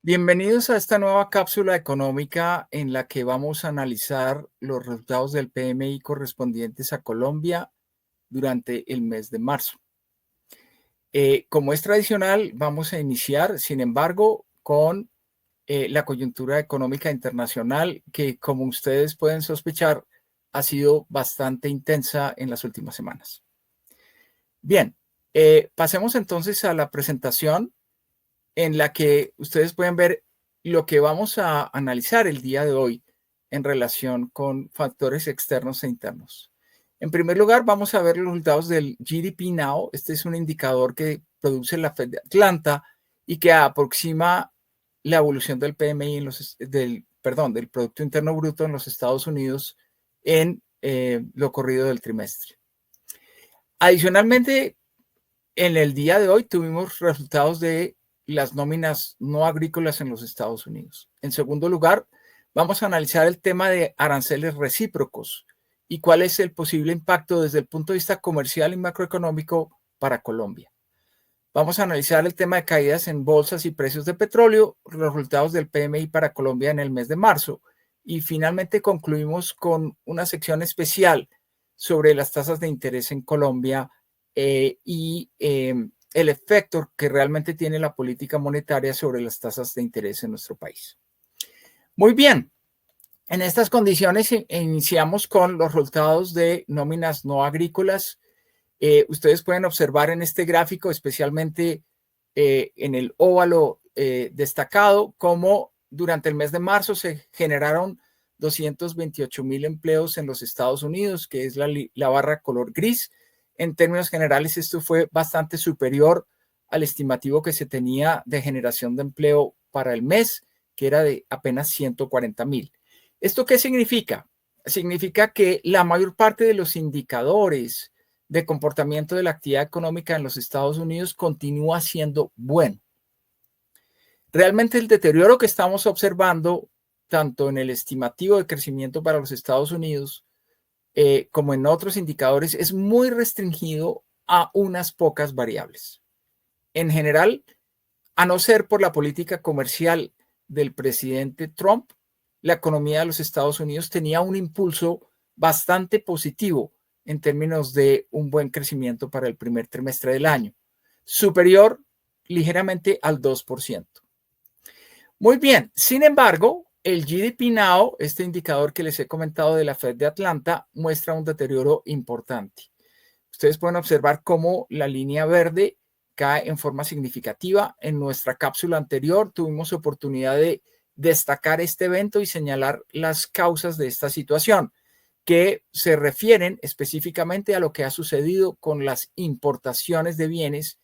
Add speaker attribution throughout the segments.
Speaker 1: Bienvenidos a esta nueva cápsula económica en la que vamos a analizar los resultados del PMI correspondientes a Colombia durante el mes de marzo. Como es tradicional, vamos a iniciar, sin embargo, con la coyuntura económica internacional que, como ustedes pueden sospechar, ha sido bastante intensa en las últimas semanas. Bien, pasemos entonces a la presentación en la que ustedes pueden ver lo que vamos a analizar el día de hoy en relación con factores externos e internos. En primer lugar, vamos a ver los resultados del GDP Now. Este es un indicador que produce la Fed de Atlanta y que aproxima la evolución del PMI del Producto Interno Bruto en los Estados Unidos en lo corrido del trimestre. Adicionalmente, en el día de hoy tuvimos resultados de las nóminas no agrícolas en los Estados Unidos. En segundo lugar, vamos a analizar el tema de aranceles recíprocos y cuál es el posible impacto desde el punto de vista comercial y macroeconómico para Colombia. Vamos a analizar el tema de caídas en bolsas y precios de petróleo, los resultados del PMI para Colombia en el mes de marzo. Y finalmente concluimos con una sección especial sobre las tasas de interés en Colombia y el efecto que realmente tiene la política monetaria sobre las tasas de interés en nuestro país. Muy bien, en estas condiciones iniciamos con los resultados de nóminas no agrícolas. Ustedes pueden observar en este gráfico, especialmente en el óvalo destacado, cómo durante el mes de marzo se generaron 228,000 empleos en los Estados Unidos, que es la barra color gris. En términos generales, esto fue bastante superior al estimativo que se tenía de generación de empleo para el mes, que era de apenas 140,000. ¿Esto qué significa? Significa que la mayor parte de los indicadores de comportamiento de la actividad económica en los Estados Unidos continúa siendo bueno. Realmente el deterioro que estamos observando, tanto en el estimativo de crecimiento para los Estados Unidos como en otros indicadores, es muy restringido a unas pocas variables. En general, a no ser por la política comercial del presidente Trump, la economía de los Estados Unidos tenía un impulso bastante positivo en términos de un buen crecimiento para el primer trimestre del año, superior ligeramente al 2%. Muy bien, sin embargo, el GDP Now, este indicador que les he comentado de la Fed de Atlanta, muestra un deterioro importante. Ustedes pueden observar cómo la línea verde cae en forma significativa. En nuestra cápsula anterior tuvimos oportunidad de destacar este evento y señalar las causas de esta situación, que se refieren específicamente a lo que ha sucedido con las importaciones de bienes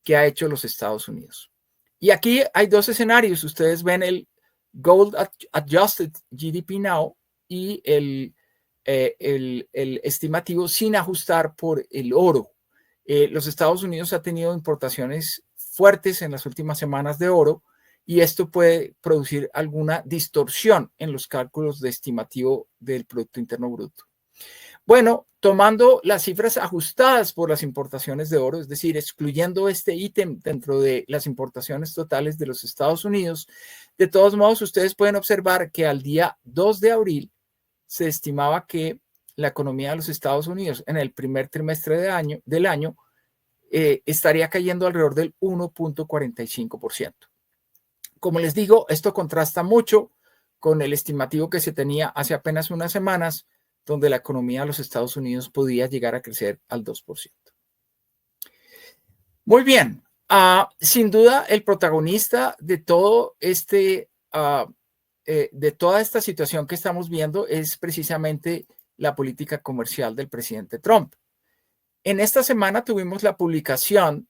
Speaker 1: que ha hecho los Estados Unidos. Y aquí hay dos escenarios. Ustedes ven el Gold Adjusted GDP Now y el estimativo sin ajustar por el oro. Los Estados Unidos ha tenido importaciones fuertes en las últimas semanas de oro y esto puede producir alguna distorsión en los cálculos de estimativo del Producto Interno Bruto. Bueno, tomando las cifras ajustadas por las importaciones de oro, es decir, excluyendo este ítem dentro de las importaciones totales de los Estados Unidos, de todos modos, ustedes pueden observar que al día 2 de abril se estimaba que la economía de los Estados Unidos en el primer trimestre del año estaría cayendo alrededor del 1.45%. Como les digo, esto contrasta mucho con el estimativo que se tenía hace apenas unas semanas, donde la economía de los Estados Unidos podía llegar a crecer al 2%. Muy bien, sin duda el protagonista de todo de toda esta situación que estamos viendo es precisamente la política comercial del presidente Trump. En esta semana tuvimos la publicación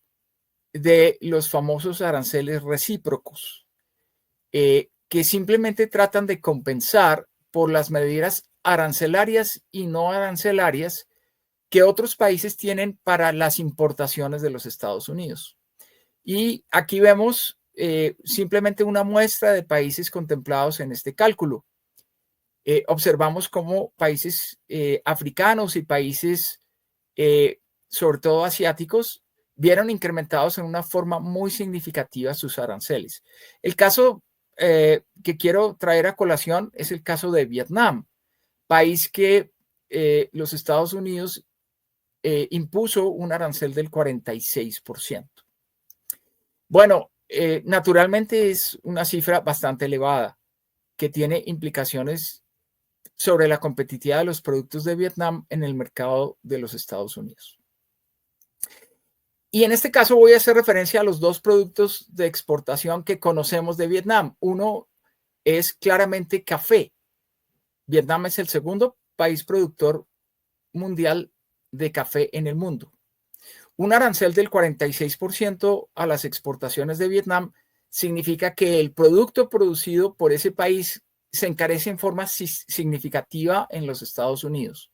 Speaker 1: de los famosos aranceles recíprocos, que simplemente tratan de compensar por las medidas arancelarias y no arancelarias que otros países tienen para las importaciones de los Estados Unidos. Y aquí vemos simplemente una muestra de países contemplados en este cálculo. Observamos cómo países africanos y países, sobre todo asiáticos, vieron incrementados en una forma muy significativa sus aranceles. El caso que quiero traer a colación es el caso de Vietnam, país que los Estados Unidos impuso un arancel del 46%. Bueno, naturalmente es una cifra bastante elevada que tiene implicaciones sobre la competitividad de los productos de Vietnam en el mercado de los Estados Unidos. Y en este caso voy a hacer referencia a los dos productos de exportación que conocemos de Vietnam. Uno es claramente café. Vietnam es el segundo país productor mundial de café en el mundo. Un arancel del 46% a las exportaciones de Vietnam significa que el producto producido por ese país se encarece en forma significativa en los Estados Unidos.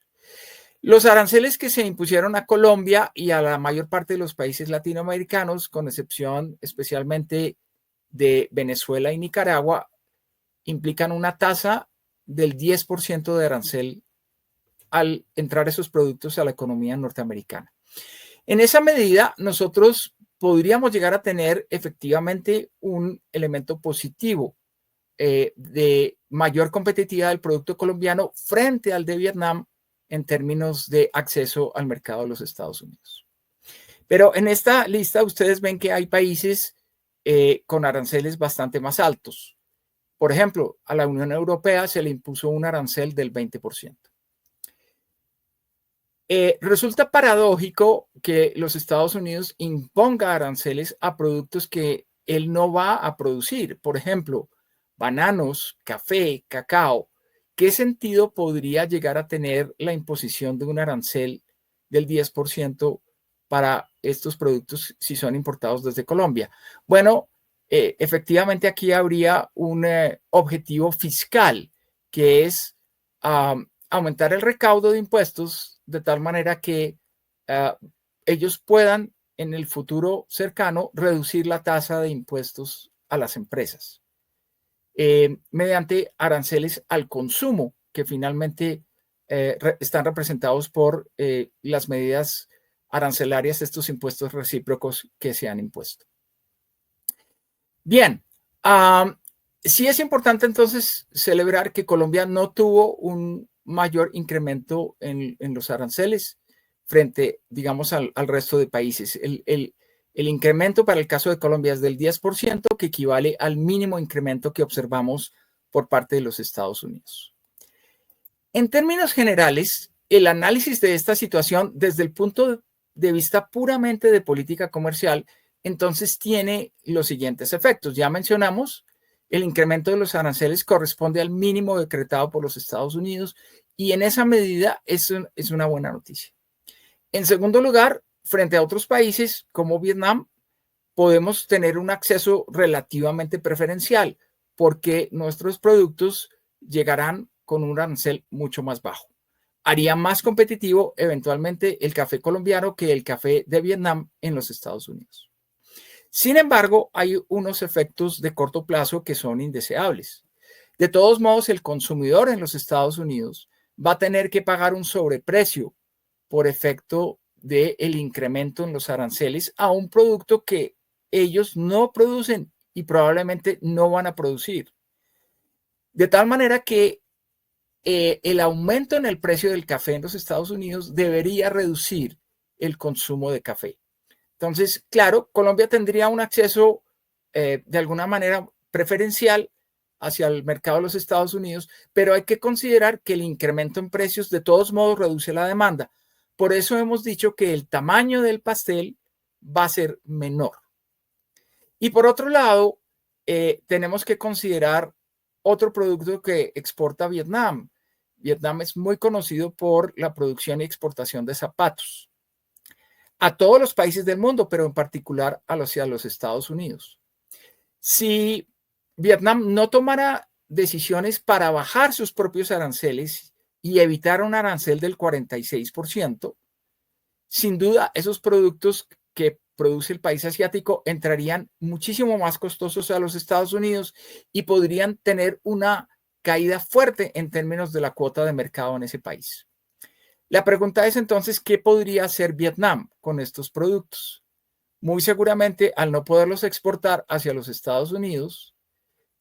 Speaker 1: Los aranceles que se impusieron a Colombia y a la mayor parte de los países latinoamericanos, con excepción especialmente de Venezuela y Nicaragua, implican una tasa del 10% de arancel al entrar esos productos a la economía norteamericana. En esa medida, nosotros podríamos llegar a tener efectivamente un elemento positivo de mayor competitividad del producto colombiano frente al de Vietnam en términos de acceso al mercado de los Estados Unidos. Pero en esta lista ustedes ven que hay países con aranceles bastante más altos. Por ejemplo, a la Unión Europea se le impuso un arancel del 20%. Resulta paradójico que los Estados Unidos imponga aranceles a productos que él no va a producir. Por ejemplo, bananos, café, cacao. ¿Qué sentido podría llegar a tener la imposición de un arancel del 10% para estos productos si son importados desde Colombia? Bueno, efectivamente aquí habría un objetivo fiscal, que es aumentar el recaudo de impuestos de tal manera que ellos puedan en el futuro cercano reducir la tasa de impuestos a las empresas mediante aranceles al consumo que finalmente están representados por las medidas arancelarias, estos impuestos recíprocos que se han impuesto. Bien, sí es importante entonces celebrar que Colombia no tuvo un mayor incremento en los aranceles frente, digamos, al resto de países. El incremento para el caso de Colombia es del 10%, que equivale al mínimo incremento que observamos por parte de los Estados Unidos. En términos generales, el análisis de esta situación desde el punto de vista puramente de política comercial, entonces tiene los siguientes efectos. Ya mencionamos, el incremento de los aranceles corresponde al mínimo decretado por los Estados Unidos y en esa medida es una buena noticia. En segundo lugar, frente a otros países como Vietnam, podemos tener un acceso relativamente preferencial porque nuestros productos llegarán con un arancel mucho más bajo. Haría más competitivo eventualmente el café colombiano que el café de Vietnam en los Estados Unidos. Sin embargo, hay unos efectos de corto plazo que son indeseables. De todos modos, el consumidor en los Estados Unidos va a tener que pagar un sobreprecio por efecto del incremento en los aranceles a un producto que ellos no producen y probablemente no van a producir. De tal manera que el aumento en el precio del café en los Estados Unidos debería reducir el consumo de café. Entonces, claro, Colombia tendría un acceso de alguna manera preferencial hacia el mercado de los Estados Unidos, pero hay que considerar que el incremento en precios de todos modos reduce la demanda. Por eso hemos dicho que el tamaño del pastel va a ser menor. Y por otro lado, tenemos que considerar otro producto que exporta Vietnam. Vietnam es muy conocido por la producción y exportación de zapatos a todos los países del mundo, pero en particular hacia los Estados Unidos. Si Vietnam no tomara decisiones para bajar sus propios aranceles y evitar un arancel del 46%, sin duda esos productos que produce el país asiático entrarían muchísimo más costosos a los Estados Unidos y podrían tener una caída fuerte en términos de la cuota de mercado en ese país. La pregunta es entonces, ¿qué podría hacer Vietnam con estos productos? muy seguramente al no poderlos exportar hacia los Estados Unidos,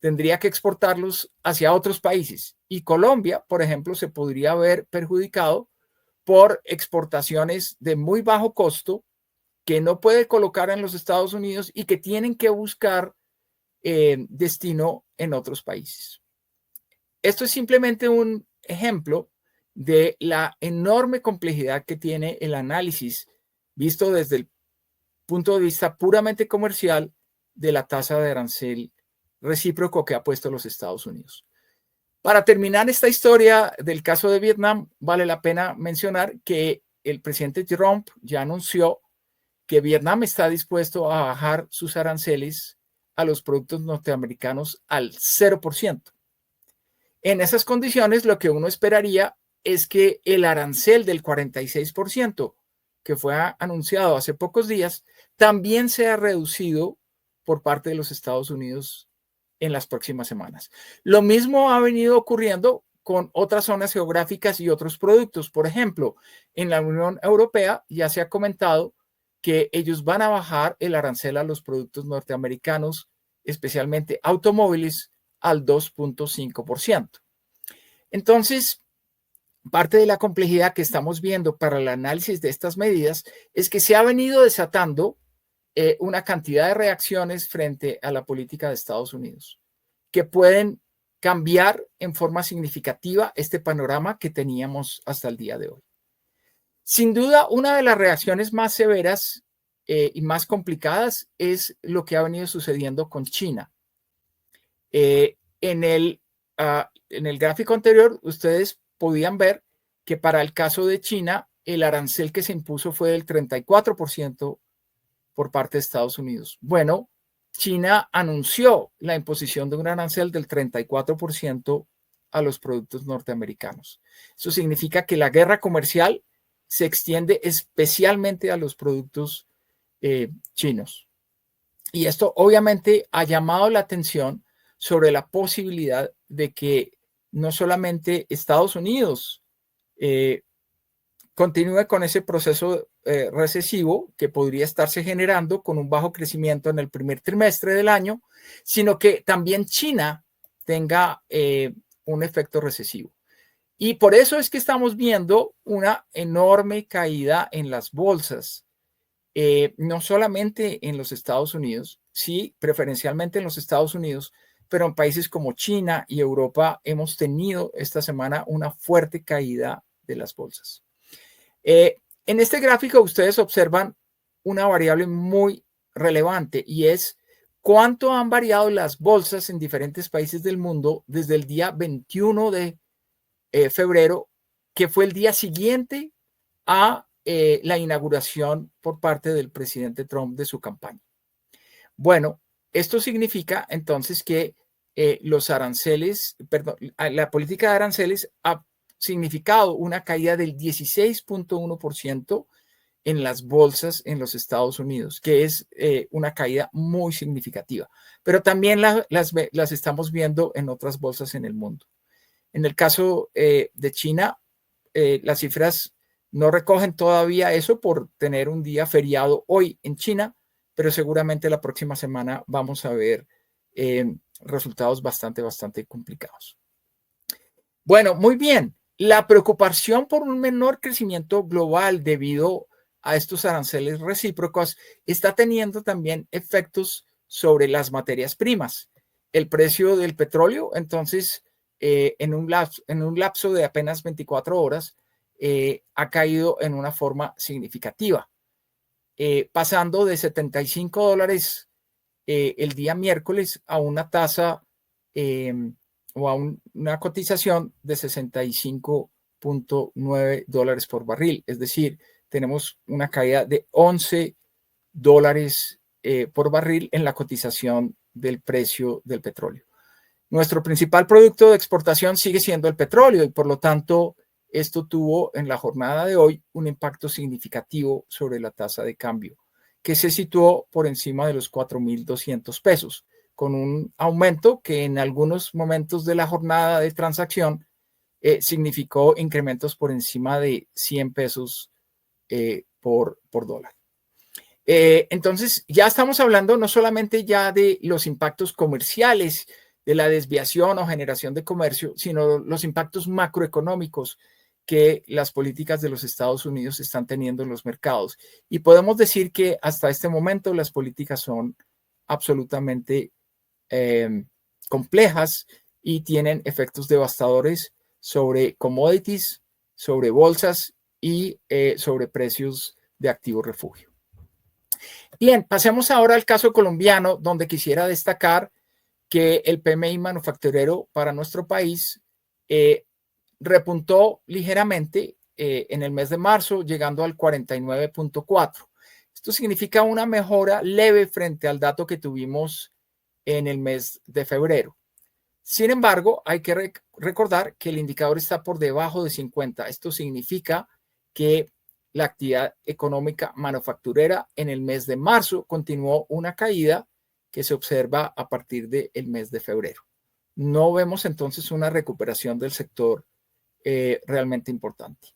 Speaker 1: tendría que exportarlos hacia otros países. Y Colombia, por ejemplo, se podría ver perjudicado por exportaciones de muy bajo costo que no puede colocar en los Estados Unidos y que tienen que buscar destino en otros países. Esto es simplemente un ejemplo de la enorme complejidad que tiene el análisis visto desde el punto de vista puramente comercial de la tasa de arancel recíproco que ha puesto los Estados Unidos. Para terminar esta historia del caso de Vietnam, vale la pena mencionar que el presidente Trump ya anunció que Vietnam está dispuesto a bajar sus aranceles a los productos norteamericanos al 0%. En esas condiciones, lo que uno esperaría es que el arancel del 46% que fue anunciado hace pocos días también sea reducido por parte de los Estados Unidos en las próximas semanas. Lo mismo ha venido ocurriendo con otras zonas geográficas y otros productos. Por ejemplo, en la Unión Europea ya se ha comentado que ellos van a bajar el arancel a los productos norteamericanos, especialmente automóviles, al 2.5%. Entonces, parte de la complejidad que estamos viendo para el análisis de estas medidas es que se ha venido desatando una cantidad de reacciones frente a la política de Estados Unidos que pueden cambiar en forma significativa este panorama que teníamos hasta el día de hoy. Sin duda, una de las reacciones más severas y más complicadas es lo que ha venido sucediendo con China. En el gráfico anterior, ustedes podían ver que para el caso de China, el arancel que se impuso fue del 34% por parte de Estados Unidos. Bueno, China anunció la imposición de un arancel del 34% a los productos norteamericanos. Eso significa que la guerra comercial se extiende especialmente a los productos chinos. Y esto obviamente ha llamado la atención sobre la posibilidad de que no solamente Estados Unidos continúe con ese proceso recesivo que podría estarse generando con un bajo crecimiento en el primer trimestre del año, sino que también China tenga un efecto recesivo. Y por eso es que estamos viendo una enorme caída en las bolsas, no solamente en los Estados Unidos, sí, preferencialmente en los Estados Unidos, pero en países como China y Europa hemos tenido esta semana una fuerte caída de las bolsas. En este gráfico ustedes observan una variable muy relevante y es cuánto han variado las bolsas en diferentes países del mundo desde el día 21 de febrero, que fue el día siguiente a la inauguración por parte del presidente Trump de su campaña. Bueno, esto significa entonces que los aranceles, perdón, la política de aranceles ha significado una caída del 16.1% en las bolsas en los Estados Unidos, que es una caída muy significativa. Pero también las estamos viendo en otras bolsas en el mundo. En el caso de China, las cifras no recogen todavía eso por tener un día feriado hoy en China, pero seguramente la próxima semana vamos a ver resultados bastante complicados. Bueno, muy bien. La preocupación por un menor crecimiento global debido a estos aranceles recíprocos está teniendo también efectos sobre las materias primas. El precio del petróleo, entonces, en un lapso de apenas 24 horas, ha caído en una forma significativa, pasando de $75 el día miércoles a una tasa o a una cotización de $65.9 por barril. Es decir, tenemos una caída de $11 por barril en la cotización del precio del petróleo. Nuestro principal producto de exportación sigue siendo el petróleo y por lo tanto esto tuvo en la jornada de hoy un impacto significativo sobre la tasa de cambio, que se situó por encima de los 4,200 pesos, con un aumento que en algunos momentos de la jornada de transacción significó incrementos por encima de 100 pesos por dólar. Entonces, ya estamos hablando no solamente ya de los impactos comerciales, de la desviación o generación de comercio, sino los impactos macroeconómicos que las políticas de los Estados Unidos están teniendo en los mercados. Y podemos decir que hasta este momento las políticas son absolutamente complejas y tienen efectos devastadores sobre commodities, sobre bolsas y sobre precios de activos refugio. Bien, pasemos ahora al caso colombiano, donde quisiera destacar que el PMI manufacturero para nuestro país repuntó ligeramente en el mes de marzo, llegando al 49.4. Esto significa una mejora leve frente al dato que tuvimos en el mes de febrero. Sin embargo, hay que recordar que el indicador está por debajo de 50. Esto significa que la actividad económica manufacturera en el mes de marzo continuó una caída que se observa a partir del mes de febrero. No vemos entonces una recuperación del sector realmente importante.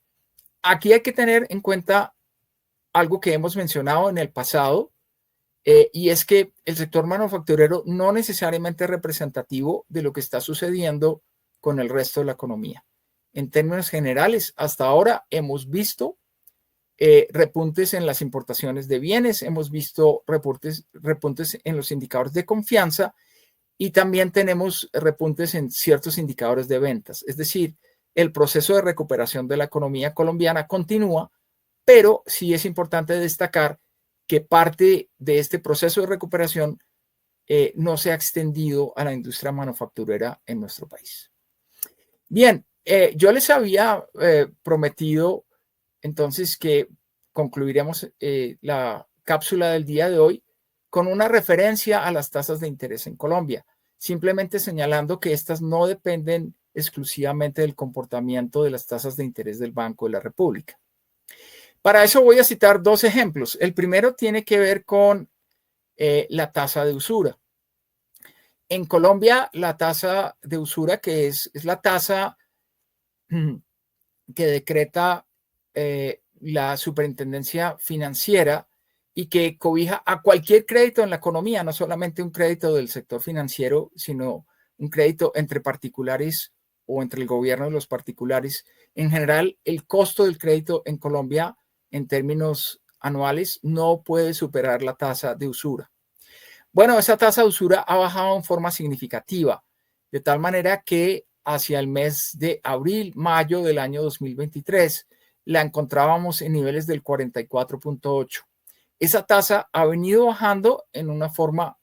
Speaker 1: Aquí hay que tener en cuenta algo que hemos mencionado en el pasado, y es que el sector manufacturero no necesariamente es representativo de lo que está sucediendo con el resto de la economía. En términos generales, hasta ahora hemos visto repuntes en las importaciones de bienes, hemos visto repuntes en los indicadores de confianza y también tenemos repuntes en ciertos indicadores de ventas. Es decir, el proceso de recuperación de la economía colombiana continúa, pero sí es importante destacar que parte de este proceso de recuperación no se ha extendido a la industria manufacturera en nuestro país. Bien, yo les había prometido entonces que concluiremos la cápsula del día de hoy con una referencia a las tasas de interés en Colombia, simplemente señalando que estas no dependen exclusivamente del comportamiento de las tasas de interés del Banco de la República. Para eso voy a citar dos ejemplos. El primero tiene que ver con la tasa de usura. En Colombia, la tasa de usura, que es la tasa que decreta la Superintendencia Financiera y que cobija a cualquier crédito en la economía, no solamente un crédito del sector financiero, sino un crédito entre particulares o entre el gobierno y los particulares. En general, el costo del crédito en Colombia en términos anuales no puede superar la tasa de usura. Bueno, esa tasa de usura ha bajado en forma significativa, de tal manera que hacia el mes de abril, mayo del año 2023, la encontrábamos en niveles del 44.8. Esa tasa ha venido bajando en una forma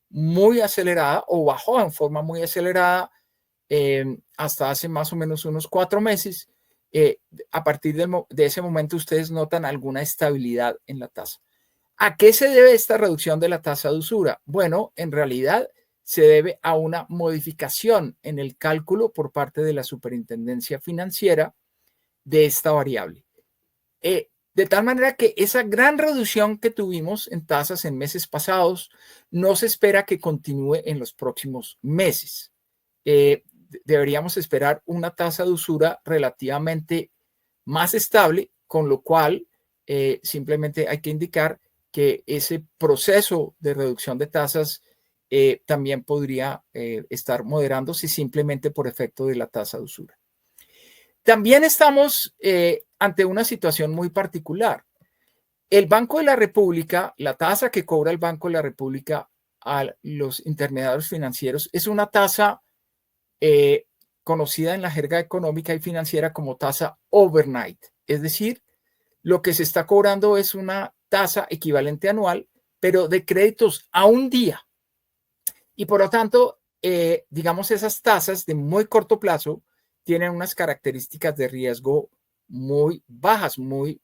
Speaker 1: muy acelerada o bajó en forma muy acelerada hasta hace más o menos unos 4 meses. A partir de ese momento ustedes notan alguna estabilidad en la tasa. ¿A qué se debe esta reducción de la tasa de usura? Bueno, en realidad se debe a una modificación en el cálculo por parte de la Superintendencia Financiera de esta variable. De tal manera que esa gran reducción que tuvimos en tasas en meses pasados no se espera que continúe en los próximos meses. Deberíamos esperar una tasa de usura relativamente más estable, con lo cual simplemente hay que indicar que ese proceso de reducción de tasas también podría estar moderándose simplemente por efecto de la tasa de usura. También estamos ante una situación muy particular. El Banco de la República, la tasa que cobra el Banco de la República a los intermediarios financieros es una tasa conocida en la jerga económica y financiera como tasa overnight. Es decir, lo que se está cobrando es una tasa equivalente anual, pero de créditos a un día. Y por lo tanto, digamos, esas tasas de muy corto plazo tienen unas características de riesgo muy bajas, muy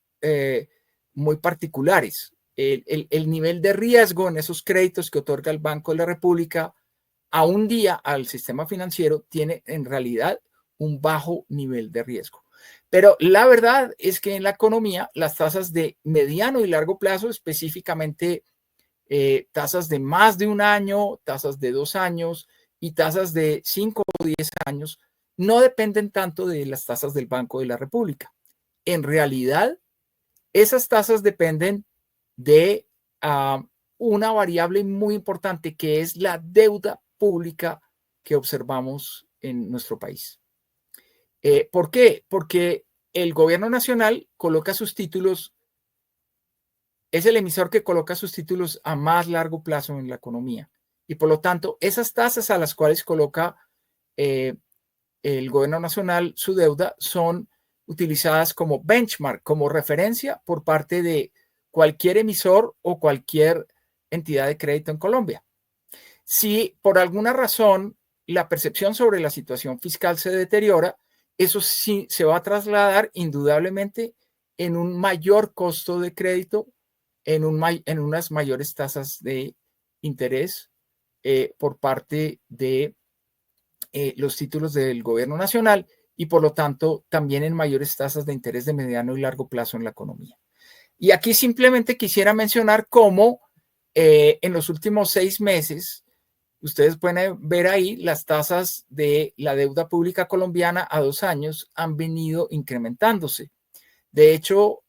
Speaker 1: particulares. El nivel de riesgo en esos créditos que otorga el Banco de la República a un día al sistema financiero tiene en realidad un bajo nivel de riesgo. Pero la verdad es que en la economía las tasas de mediano y largo plazo, específicamente tasas de más de un año, tasas de 2 años y tasas de 5 o 10 años, no dependen tanto de las tasas del Banco de la República. En realidad, esas tasas dependen de una variable muy importante, que es la deuda pública que observamos en nuestro país. ¿Por qué? Porque el gobierno nacional coloca sus títulos, es el emisor que coloca sus títulos a más largo plazo en la economía. Y por lo tanto, esas tasas a las cuales coloca el gobierno nacional su deuda son utilizadas como benchmark, como referencia por parte de cualquier emisor o cualquier entidad de crédito en Colombia. Si por alguna razón la percepción sobre la situación fiscal se deteriora, eso sí se va a trasladar indudablemente en un mayor costo de crédito, en unas mayores tasas de interés por parte de los títulos del gobierno nacional y por lo tanto también en mayores tasas de interés de mediano y largo plazo en la economía. Y aquí simplemente quisiera mencionar cómo en los últimos 6 meses, ustedes pueden ver ahí las tasas de la deuda pública colombiana a 2 años han venido incrementándose. De hecho,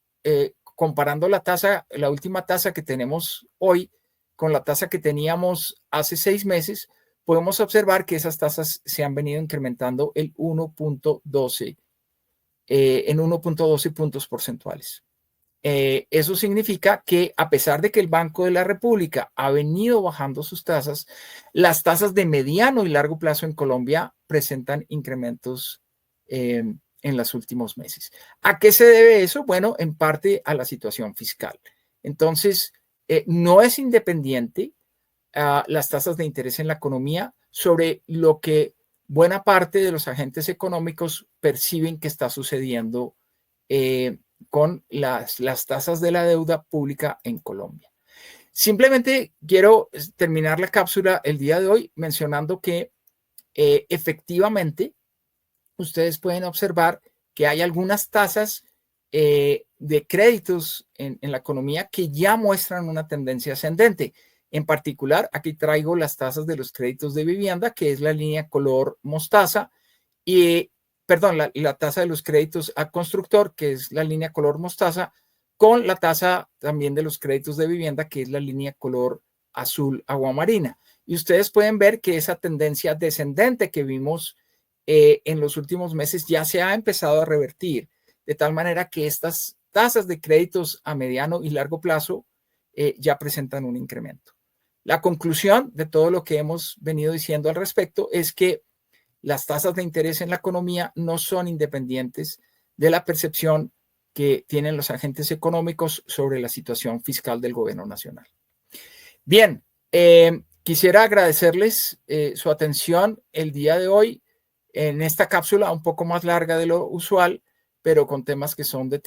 Speaker 1: comparando la última tasa que tenemos hoy con la tasa que teníamos hace 6 meses, podemos observar que esas tasas se han venido incrementando en 1.12 puntos porcentuales. Eso significa que a pesar de que el Banco de la República ha venido bajando sus tasas, las tasas de mediano y largo plazo en Colombia presentan incrementos en los últimos meses. ¿A qué se debe eso? Bueno, en parte a la situación fiscal. Entonces, no es independiente las tasas de interés en la economía sobre lo que buena parte de los agentes económicos perciben que está sucediendo con las tasas de la deuda pública en Colombia. Simplemente quiero terminar la cápsula el día de hoy mencionando que efectivamente ustedes pueden observar que hay algunas tasas de créditos en la economía que ya muestran una tendencia ascendente. En particular, aquí traigo las tasas de los créditos de vivienda, que es la línea color mostaza, y perdón, la tasa de los créditos a constructor, que es la línea color mostaza, con la tasa también de los créditos de vivienda, que es la línea color azul aguamarina. Y ustedes pueden ver que esa tendencia descendente que vimos en los últimos meses ya se ha empezado a revertir, de tal manera que estas tasas de créditos a mediano y largo plazo ya presentan un incremento. La conclusión de todo lo que hemos venido diciendo al respecto es que las tasas de interés en la economía no son independientes de la percepción que tienen los agentes económicos sobre la situación fiscal del gobierno nacional. Bien, quisiera agradecerles su atención el día de hoy en esta cápsula un poco más larga de lo usual, pero con temas que son de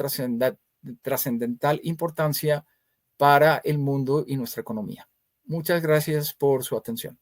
Speaker 1: trascendental importancia para el mundo y nuestra economía. Muchas gracias por su atención.